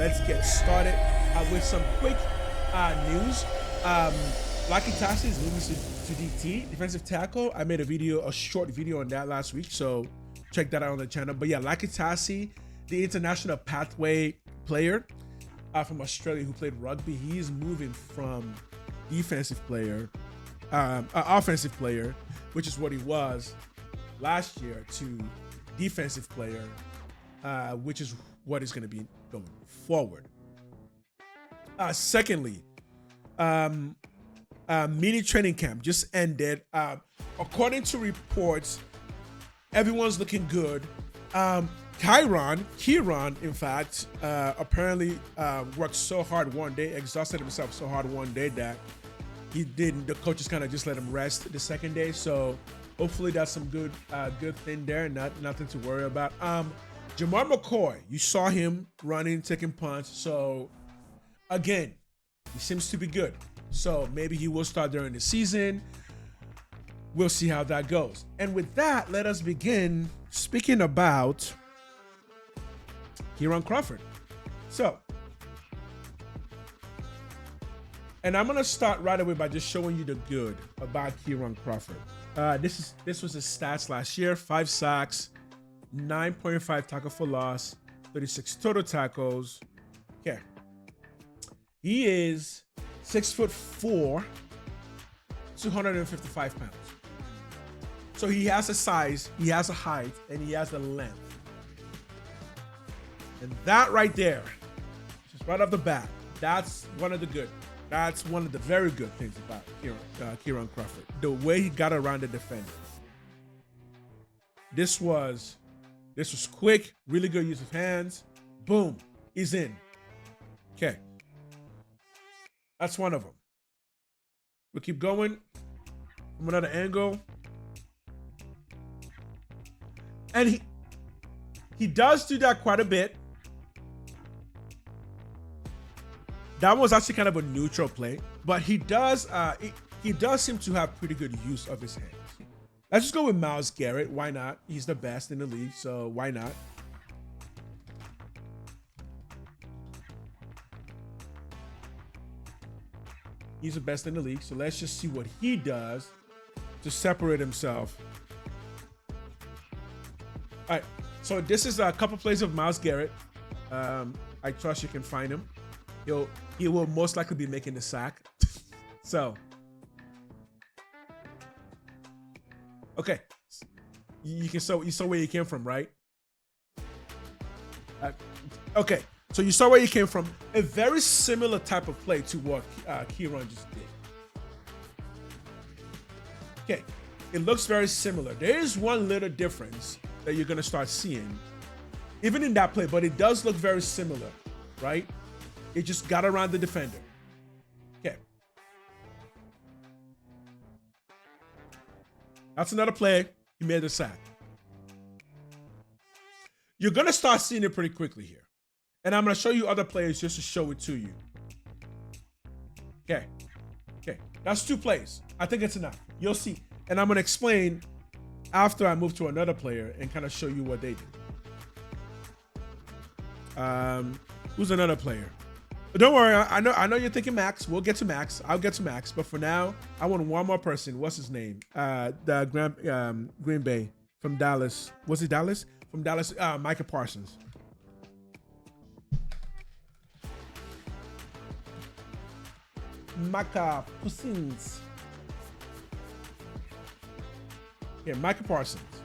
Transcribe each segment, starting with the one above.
let's get started with some quick news. Lucky Tassi is moving to DT, defensive tackle. I made a short video on that last week, so check that out on the channel. But yeah, Lucky Tassi, the international pathway player from Australia who played rugby, he's moving from offensive player, which is what he was last year, to defensive player, which is what is going to be going forward. Secondly, mini training camp just ended. According to reports, everyone's looking good. Keyron, in fact, apparently worked so hard one day, exhausted himself so hard one day that the coaches kind of just let him rest the second day. So hopefully that's some good thing there, nothing to worry about. Jamar McCoy, you saw him running, taking punts. So again, he seems to be good. So maybe he will start during the season. We'll see how that goes. And with that, let us begin speaking about Keyron Crawford. So, and I'm gonna start right away by just showing you the good about Keyron Crawford. This was his stats last year: 5 sacks, 9.5 tackle for loss, 36 total tackles. Okay, he is 6'4", 255 pounds. So he has a size, he has a height, and he has a length. And that right there, just right off the bat, that's one of the very good things about Keyron Crawford. The way he got around the defender. This was quick, really good use of hands. Boom, he's in. Okay. That's one of them. We'll keep going from another angle. And he does do that quite a bit. That was actually kind of a neutral play, but he does seem to have pretty good use of his hands. Let's just go with Myles Garrett. Why not? He's the best in the league, so why not? He's the best in the league, so let's just see what he does to separate himself. All right, so this is a couple plays of Myles Garrett. I trust you can find him. He will most likely be making the sack. So, okay, you saw where you came from, right? Okay, so you saw where you came from. A very similar type of play to what Keyron just did. Okay, it looks very similar. There is one little difference that you're gonna start seeing, even in that play, but it does look very similar, right? It just got around the defender. Okay. That's another play. He made the sack. You're gonna start seeing it pretty quickly here. And I'm gonna show you other plays just to show it to you. Okay. Okay. That's 2 plays. I think it's enough. You'll see. And I'm gonna explain after I move to another player and kind of show you what they do. Who's another player? But don't worry, I know you're thinking Max. We'll get to Max. I'll get to Max. But for now, I want one more person. What's his name? The Green Bay from Dallas. Was it Dallas? From Dallas, Micah Parsons. Micah Parsons. Yeah, Micah Parsons.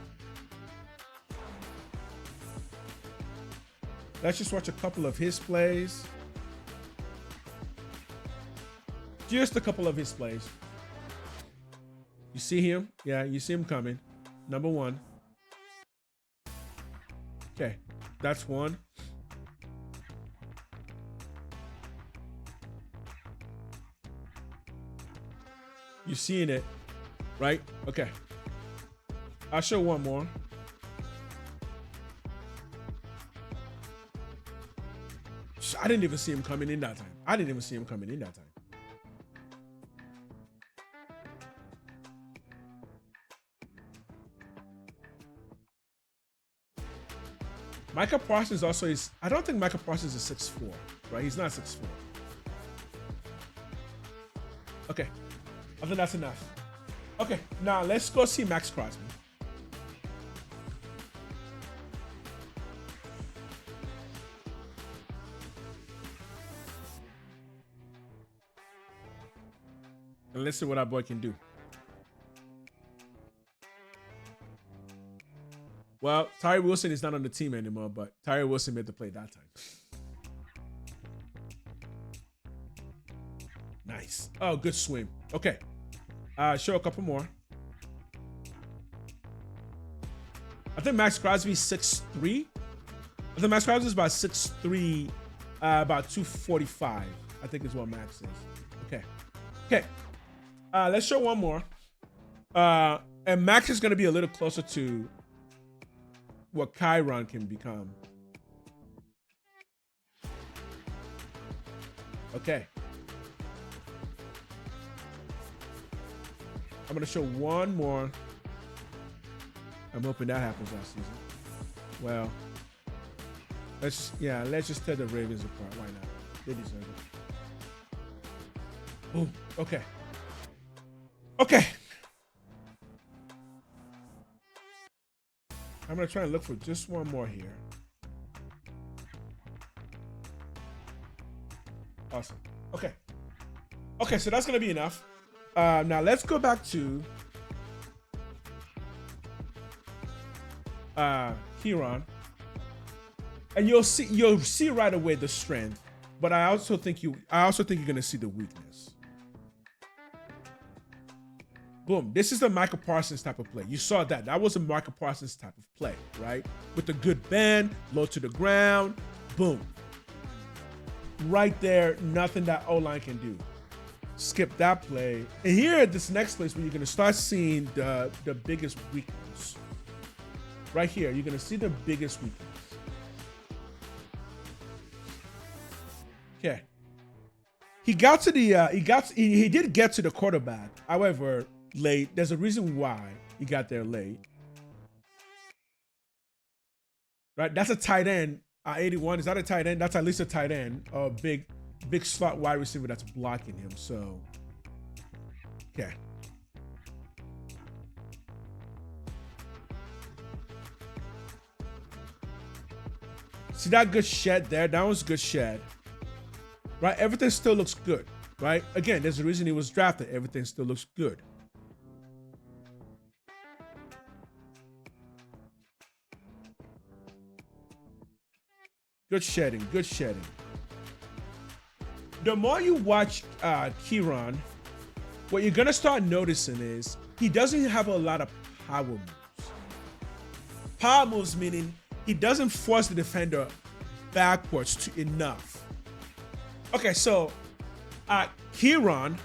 Let's just watch a couple of his plays. Just a couple of his plays. You see him? Yeah, you see him coming. Number 1. Okay, that's 1. You're seeing it, right? Okay. I'll show one more. I didn't even see him coming in that time. Micah Parsons also is. I don't think Micah Parsons is 6'4", right? He's not 6'4". Okay, I think that's enough. Okay, now let's go see Max Crosby. And let's see what our boy can do. Well, Tyree Wilson is not on the team anymore, but Tyree Wilson made the play that time. Nice. Oh, good swing. Okay. Show a couple more. I think Max Crosby's 6'3". I think Max Crosby is about 6'3", about 245. I think is what Max is. Okay. Okay. Let's show one more. And Max is going to be a little closer to what Keyron can become. Okay. I'm going to show one more. I'm hoping that happens last season. Well, let's just tear the Ravens apart. Why not? They deserve it. Ooh, okay. Okay. I'm going to try and look for just one more here. Awesome. Okay. Okay, so that's going to be enough. Now let's go back to Keyron. And you'll see right away the strength, but I also think you're going to see the weakness. Boom. This is the Micah Parsons type of play. You saw that. That was a Micah Parsons type of play, right? With a good bend, low to the ground. Boom. Right there, nothing that O-line can do. Skip that play. And here, this next place where you're going to start seeing the biggest weakness. Right here, you're going to see the biggest weakness. Okay. He did get to the quarterback. However, late. There's a reason why he got there late. Right? That's a tight end. 81. Is that a tight end? That's at least a tight end. A big slot wide receiver that's blocking him. So, okay. See that good shed there? That was good shed. Right? Everything still looks good. Right? Again, there's a reason he was drafted. Everything still looks good. Good shedding, good shedding. The more you watch Keyron, what you're gonna start noticing is he doesn't have a lot of power moves. Power moves meaning he doesn't force the defender backwards enough. Okay, so Keyron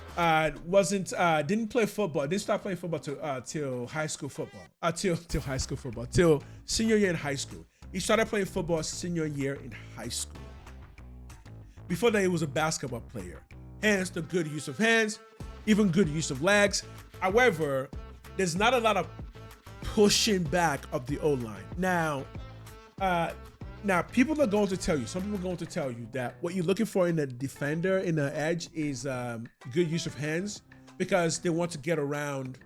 didn't play football. Didn't start playing football till high school football. Till senior year in high school. He started playing football senior year in high school. Before that, he was a basketball player. Hence, the good use of hands, even good use of legs. However, there's not a lot of pushing back of the O-line. Now, people are going to tell you, some people are going to tell you that what you're looking for in a defender, in the edge, is good use of hands because they want to get around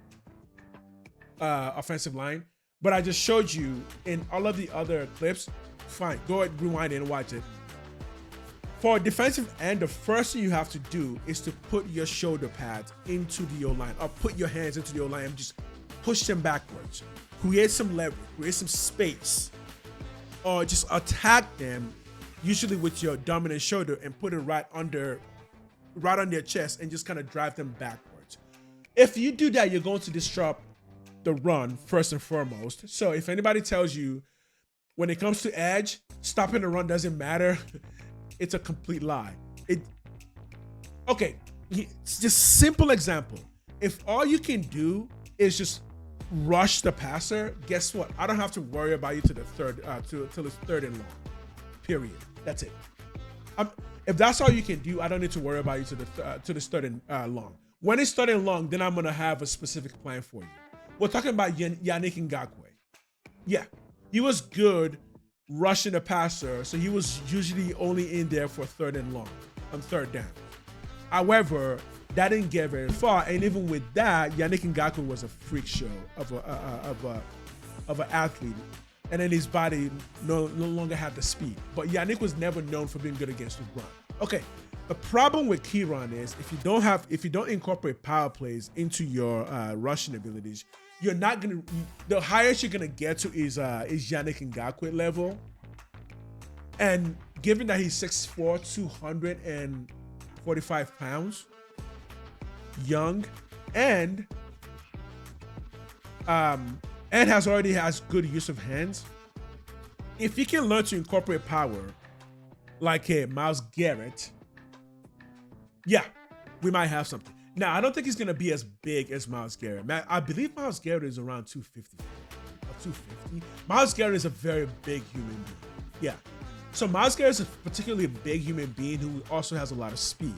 offensive line. But I just showed you in all of the other clips. Fine, go ahead, rewind it and watch it. For a defensive end, the first thing you have to do is to put your shoulder pads into the O-line, or put your hands into the O-line and just push them backwards. Create some leverage, create some space, or just attack them, usually with your dominant shoulder, and put it right on their chest and just kind of drive them backwards. If you do that, you're going to disrupt the run first and foremost. So if anybody tells you when it comes to edge, stopping the run doesn't matter, it's a complete lie. Okay, just simple example. If all you can do is just rush the passer, guess what? I don't have to worry about you to the third, till it's third and long. Period. That's it. If that's all you can do, I don't need to worry about you to the third and long. When it's third and long, then I'm gonna have a specific plan for you. We're talking about Yannick Ngakoue. Yeah, he was good rushing the passer, so he was usually only in there for third and long, on third down. However, that didn't get very far, and even with that, Yannick Ngakoue was a freak show of an athlete, and then his body no longer had the speed. But Yannick was never known for being good against the run. Okay, the problem with Keyron is if you don't incorporate power plays into your rushing abilities, you're not gonna. The highest you're gonna get to is Yannick Ngakoue level, and given that he's 6'4", 245 pounds, young, and has good use of hands. If he can learn to incorporate power, like Myles Garrett, yeah, we might have something. Now, I don't think he's gonna be as big as Myles Garrett. Man, I believe Myles Garrett is around 250 or 250. Myles Garrett is a very big human being. Yeah. So Myles Garrett is a particularly big human being who also has a lot of speed.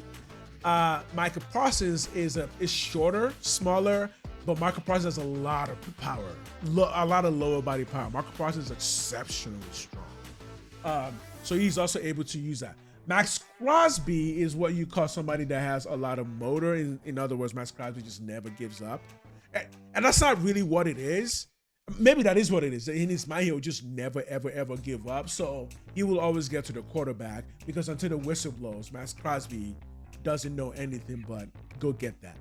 Micah Parsons is shorter, smaller, but Micah Parsons has a lot of power, a lot of lower body power. Micah Parsons is exceptionally strong. So he's also able to use that. Max Crosby is what you call somebody that has a lot of motor. In other words, Max Crosby just never gives up. And that's not really what it is. Maybe that is what it is. In his mind, he'll just never, ever, ever give up. So he will always get to the quarterback because until the whistle blows, Max Crosby doesn't know anything but go get that.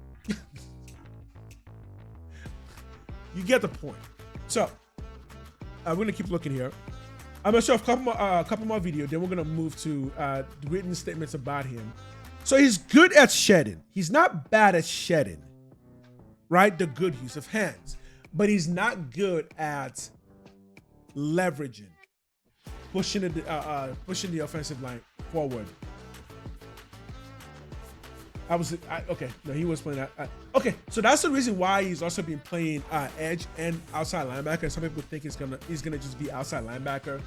You get the point. So we're going to keep looking here. I'm going to show a couple more videos. Then we're going to move to written statements about him. So he's good at shedding. He's not bad at shedding, right? The good use of hands. But he's not good at leveraging, pushing the offensive line forward. Okay, no, he was playing that. Okay, so that's the reason why he's also been playing edge and outside linebacker. Some people think he's gonna just be outside linebacker.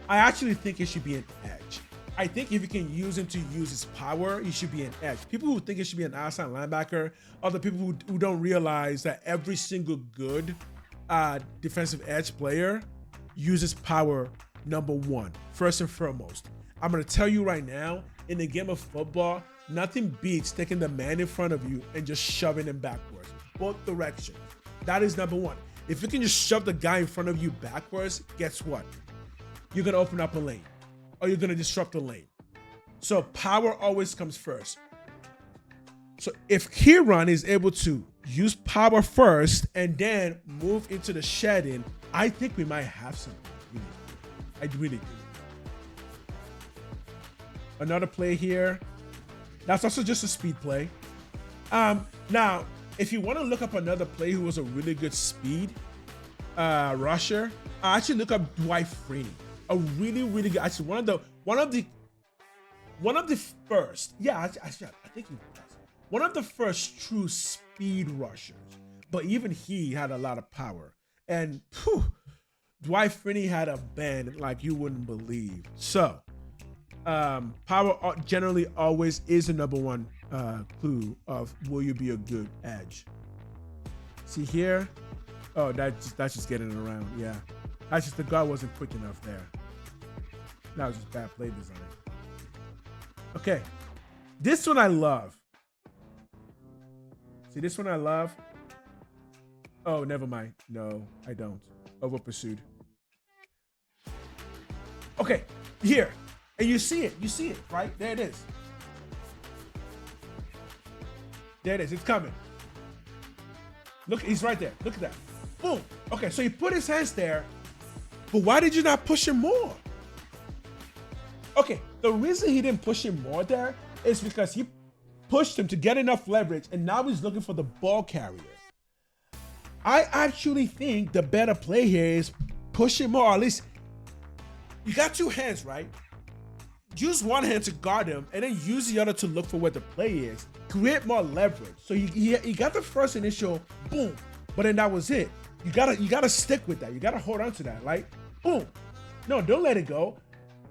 I actually think he should be an edge. I think if you can use him to use his power, he should be an edge. People who think it should be an outside linebacker are the people who don't realize that every single good defensive edge player uses power number one, first and foremost. I'm going to tell you right now, in the game of football, nothing beats taking the man in front of you and just shoving him backwards, both directions. That is number one. If you can just shove the guy in front of you backwards, guess what? You're going to open up a lane, or you're going to disrupt the lane. So power always comes first. So if Keyron is able to use power first and then move into the shedding, I think we might have something. I really do. Another play here. That's also just a speed play. Now, if you want to look up another play who was a really good speed rusher, I actually look up Dwight Freeney. A really, really good. Actually, one of the first. Yeah, I think he was one of the first true speed rushers. But even he had a lot of power. And Dwight Freeney had a bend like you wouldn't believe. So, power generally always is the number one clue of will you be a good edge. See here? Oh, that's just getting it around. Yeah, that's just the guard wasn't quick enough there. That was just bad play design. Okay, this one I love. See, this one I love. Oh, never mind. No, I don't. Over pursued. Okay, here. And you see it, right? There it is. There it is, it's coming. Look, he's right there, look at that. Boom, okay, so he put his hands there, but why did you not push him more? Okay, the reason he didn't push him more there is because he pushed him to get enough leverage, and now he's looking for the ball carrier. I actually think the better play here is push him more, or at least you got two hands, right? Use one hand to guard him and then use the other to look for where the play is. Create more leverage. So he got the first initial boom, but then that was it. You gotta stick with that. You gotta hold on to that, right? Boom. No, don't let it go.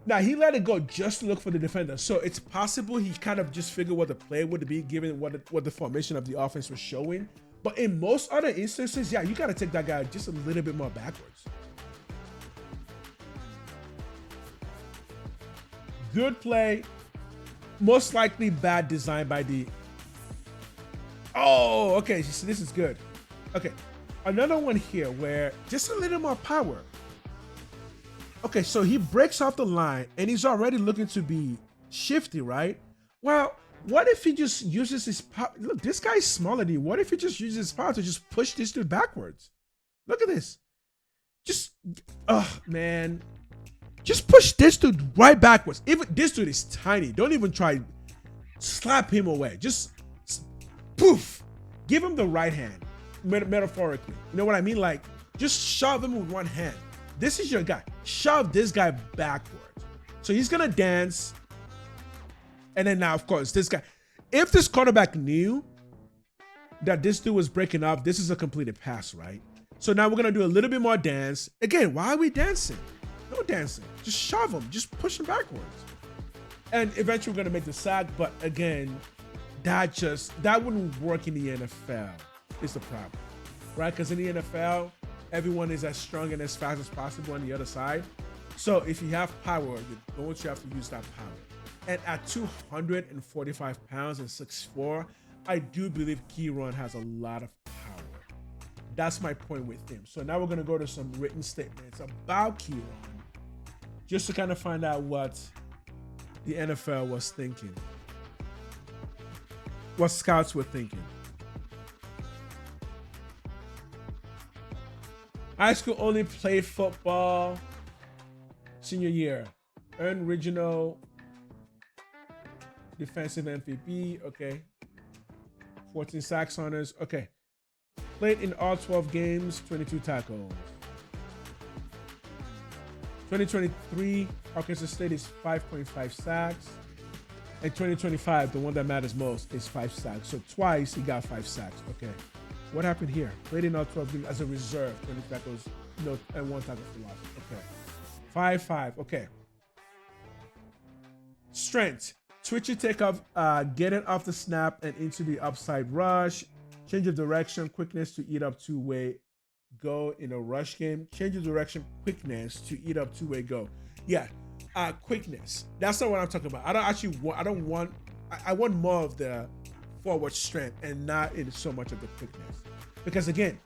Now he let it go just to look for the defender. So it's possible he kind of just figured what the play would be given what the formation of the offense was showing. But in most other instances, yeah, you gotta take that guy just a little bit more backwards. Good play. Most likely bad design by the... Oh, okay. So this is good. Okay. Another one here where just a little more power. Okay, so he breaks off the line and he's already looking to be shifty, right? Well, what if he just uses his power? Look, this guy's smaller than you. What if he just uses his power to just push this dude backwards? Look at this. Just, man. Just push this dude right backwards. Even this dude is tiny. Don't even try slap him away. Just poof. Give him the right hand, metaphorically. You know what I mean? Like, just shove him with one hand. This is your guy. Shove this guy backwards. So he's gonna dance. And then now, of course, this guy. If this quarterback knew that this dude was breaking up, this is a completed pass, right? So now we're gonna do a little bit more dance. Again, why are we dancing? No dancing. Just shove him. Just push him backwards. And eventually we're gonna make the sack, but again, that wouldn't work in the NFL. Is the problem, right? Because in the NFL, everyone is as strong and as fast as possible on the other side. So if you have power, you're going to have to use that power. And at 245 pounds and 6'4", I do believe Keyron has a lot of power. That's my point with him. So now we're going to go to some written statements about Keyron, just to kind of find out what the NFL was thinking, what scouts were thinking. High school only played football senior year. Earned regional defensive MVP. Okay. 14 sacks honors. Okay. Played in all 12 games, 22 tackles. 2023, Arkansas State is 5.5 sacks. And 2025, the one that matters most, is 5 sacks. So twice he got 5 sacks. Okay. What happened here? Played in all 12 games as a reserve, 20 tackles, no, and 1 tackle for loss. Okay. 5-5. Okay. Strength. Twitchy takeoff, getting off the snap and into the upside rush. Change of direction, quickness to eat up two-way go in a rush game. Change of direction, quickness to eat up two-way go. Yeah, quickness. That's not what I'm talking about. I want more of the forward strength and not in so much of the quickness. Because again,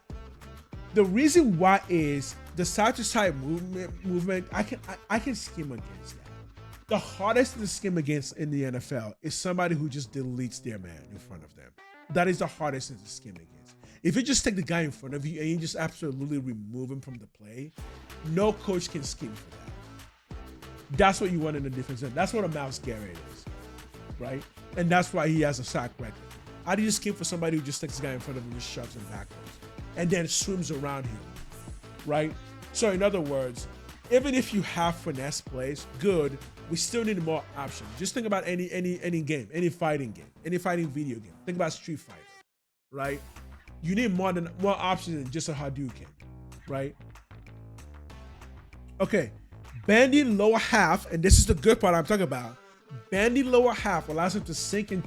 the reason why is the side-to-side movement. I can scheme against that. The hardest to scheme against in the NFL is somebody who just deletes their man in front of them. That is the hardest thing to scheme against. If you just take the guy in front of you and you just absolutely remove him from the play, no coach can scheme for that. That's what you want in the defense end. That's what a Myles Garrett is, right? And that's why he has a sack record. How do you scheme for somebody who just takes the guy in front of him and just shoves him backwards and then swims around him, right? So in other words, even if you have finesse plays, good, we still need more options. Just think about any game, any fighting video game. Think about Street Fighter, right? You need more options than just a Hadouken, right? Okay, bending lower half, and this is the good part I'm talking about. Bending lower half allows him to sink and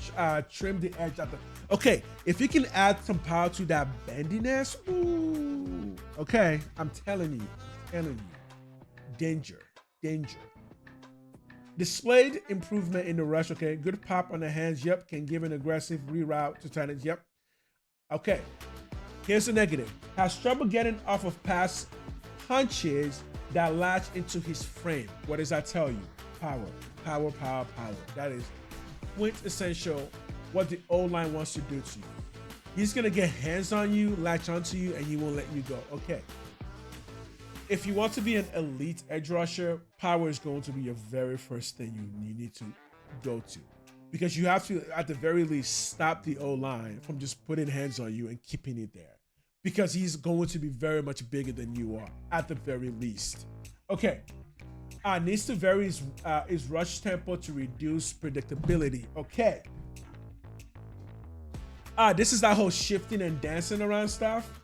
trim the edge of the... Okay, if you can add some power to that bendiness, ooh, okay, I'm telling you. Danger. Displayed improvement in the rush. Okay, good pop on the hands. Yep, can give an aggressive reroute to tight ends. Yep. Okay, here's the negative. Has trouble getting off of pass punches that latch into his frame. What does that tell you? Power. That is quintessential what the O-line wants to do to you. He's gonna get hands on you, latch onto you, and he won't let you go. Okay. If you want to be an elite edge rusher, power is going to be your very first thing you need to go to. Because you have to, at the very least, stop the O-line from just putting hands on you and keeping it there. Because he's going to be very much bigger than you are, at the very least. Okay. Needs to vary his rush tempo to reduce predictability. Okay. This is that whole shifting and dancing around stuff.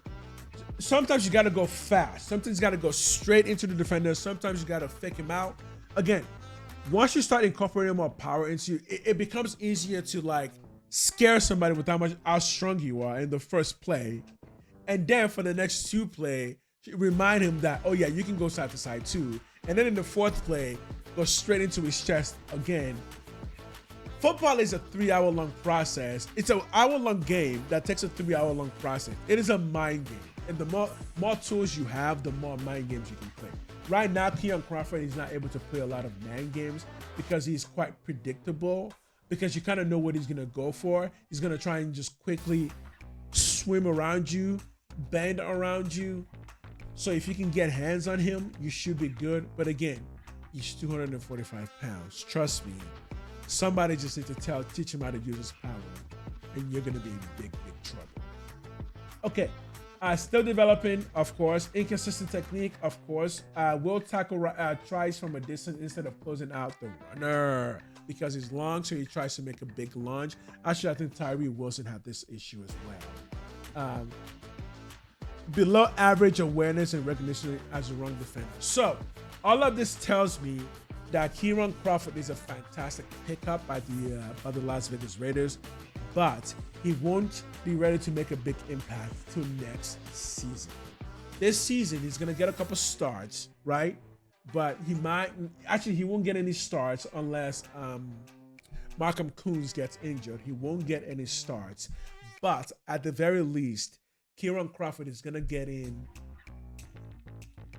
Sometimes you got to go fast. Sometimes you got to go straight into the defender. Sometimes you got to fake him out. Again, once you start incorporating more power into you, it becomes easier to like scare somebody with how strong you are in the first play. And then for the next 2 play, remind him that, oh yeah, you can go side to side too. And then in the 4th play, go straight into his chest again. Football is a 3-hour-long process. It's an hour-long game that takes a 3-hour-long process. It is a mind game. And the more tools you have, the more mind games you can play. Right now, Keyron Crawford is not able to play a lot of mind games because he's quite predictable, because you kind of know what he's going to go for. He's going to try and just quickly swim around you, bend around you. So if you can get hands on him, you should be good. But again, he's 245 pounds. Trust me. Somebody just needs to teach him how to use his power, and you're going to be in big, big trouble. Okay. Still developing, of course. Inconsistent technique, of course. Will tackle tries from a distance instead of closing out the runner because he's long, so he tries to make a big lunge. Actually, I think Tyree Wilson had this issue as well. Below average awareness and recognition as a run defender. So, all of this tells me that Keyron Crawford is a fantastic pickup by the Las Vegas Raiders, but he won't be ready to make a big impact till next season. This season, he's going to get a couple starts, right? But he won't get any starts unless Malcolm Coons gets injured. He won't get any starts. But at the very least, Keyron Crawford is going to get in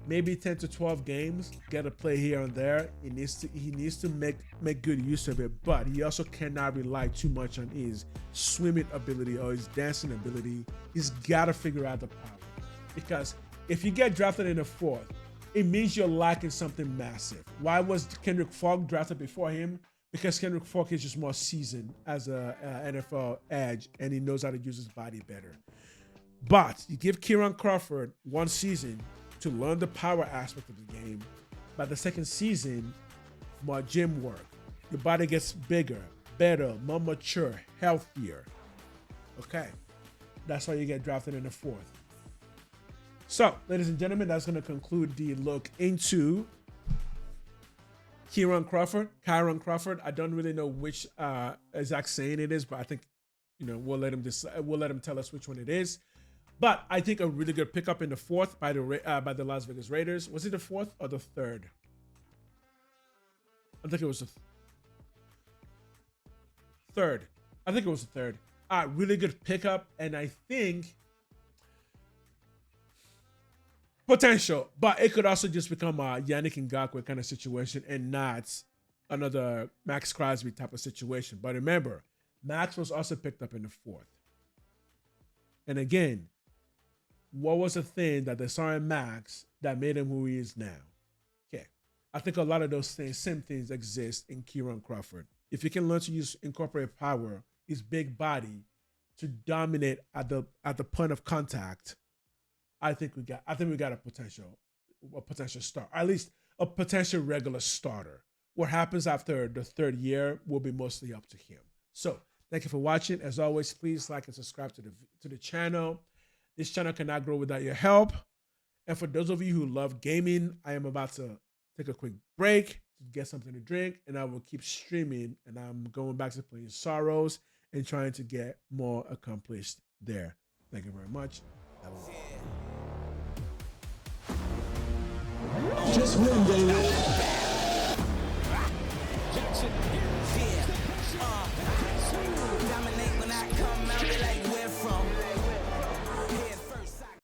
maybe 10 to 12 games, get a play here and there. He needs to make good use of it, but he also cannot rely too much on his swimming ability or his dancing ability. He's got to figure out the power, because if you get drafted in the 4th, it means you're lacking something massive. Why was Kendrick Falk drafted before him? Because Kendrick Falk is just more seasoned as a NFL edge, and he knows how to use his body better. But you give Keyron Crawford 1 season to learn the power aspect of the game. By the 2nd season, more gym work. Your body gets bigger, better, more mature, healthier. Okay, that's why you get drafted in the 4th. So, ladies and gentlemen, that's going to conclude the look into Keyron Crawford. I don't really know which exact saying it is, but I think we'll let him decide. We'll let him tell us which one it is. But I think a really good pickup in the 4th by the Las Vegas Raiders. Was it the 4th or the 3rd? I think it was the 3rd. I think it was the 3rd. Really good pickup, and I think potential, but it could also just become a Yannick Ngakoue kind of situation and not another Max Crosby type of situation. But remember, Max was also picked up in the 4th. And again, what was the thing that they saw in Max that made him who he is now? Okay. I think a lot of those same things exist in Keyron Crawford. If you can learn to incorporate power, his big body, to dominate at the point of contact, I think we got a potential star, at least a potential regular starter. What happens after the 3rd year will be mostly up to him. So thank you for watching. As always, please like and subscribe to the channel. This channel cannot grow without your help. And for those of you who love gaming, I am about to take a quick break to get something to drink, and I will keep streaming, and I'm going back to playing Sorrows and trying to get more accomplished there. Thank you very much. Just one day.